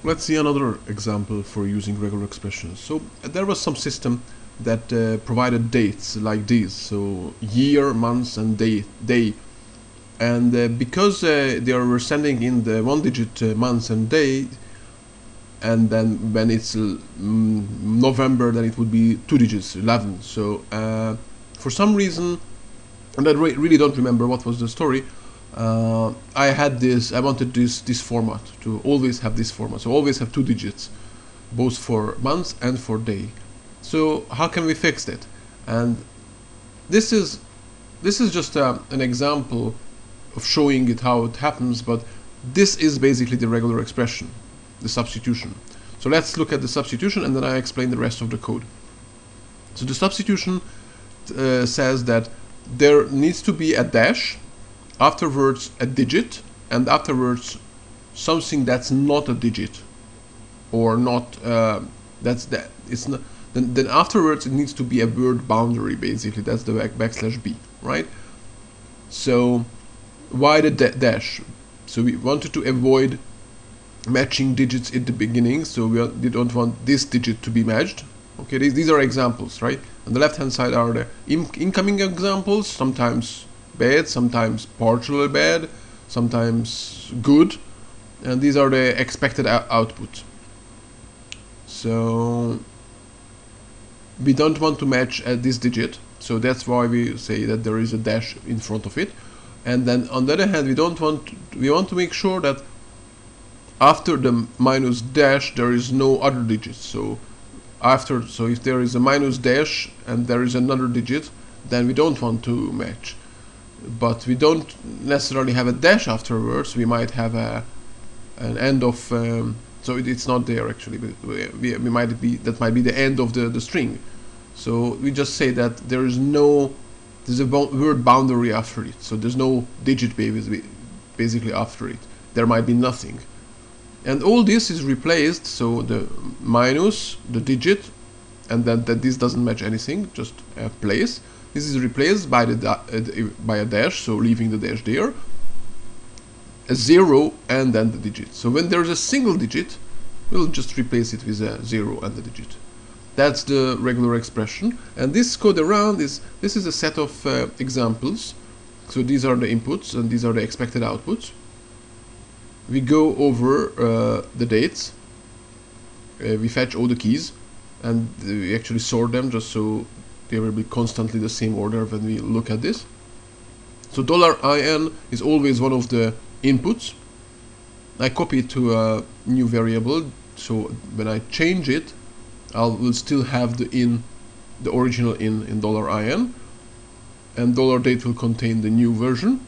Let's see another example for using regular expressions. So there was some system that provided dates like these, so year, months, and day. And because they were sending in the one-digit months and day, and then when it's November, then it would be 2 digits, 11. So for some reason, and I really don't remember what was the story, I wanted this format, to always have this format, so always have 2 digits, both for months and for day. So how can we fix that? And this is just an example of showing it how it happens, but this is basically the regular expression, the substitution. So let's look at the substitution, and then I explain the rest of the code. So the substitution says that there needs to be a dash, afterwards a digit, and afterwards something that's not a digit, or not it's not. Then afterwards it needs to be a word boundary. Basically, that's the \b, right? So why the dash? So we wanted to avoid matching digits at the beginning, so we don't want this digit to be matched. Okay, these are examples, right? On the left hand side are the incoming examples, sometimes bad, sometimes partially bad, sometimes good, and these are the expected output. So we don't want to match this digit, so that's why we say that there is a dash in front of it. And then on the other hand, we want to make sure that after the minus dash there is no other digits. So if there is a minus dash and there is another digit, then we don't want to match. But we don't necessarily have a dash afterwards. We might have an end of so it's not there actually, but we might be, that might be the end of the string. So we just say that there's a word boundary after it, so there's no digit basically after it. There might be nothing, and all this is replaced. So the minus, the digit, and then that this doesn't match anything, just a place. This is replaced by by a dash, so leaving the dash there, a 0, and then the digit. So when there's a single digit, we'll just replace it with a 0 and the digit. That's the regular expression. And this code around this is a set of examples. So these are the inputs and these are the expected outputs. We go over the dates. We fetch all the keys, and we actually sort them just so they will be constantly the same order when we look at this. So $in is always one of the inputs. I copy it to a new variable, so when I change it, will still have the original in $in, and $date will contain the new version,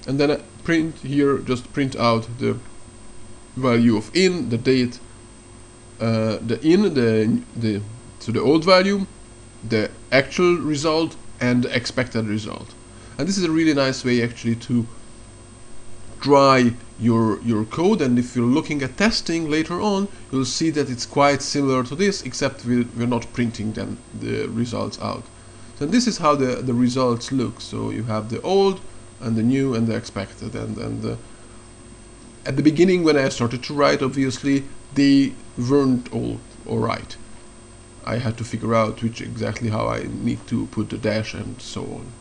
and then I print here, just print out the value of in, the date, so the old value, the actual result, and the expected result. And this is a really nice way actually to try your code, and if you're looking at testing later on, you'll see that it's quite similar to this, except we're not printing then the results out. So this is how the results look. So you have the old and the new and the expected, and at the beginning when I started to write, obviously they weren't all right. I had to figure out exactly how I need to put the dash and so on.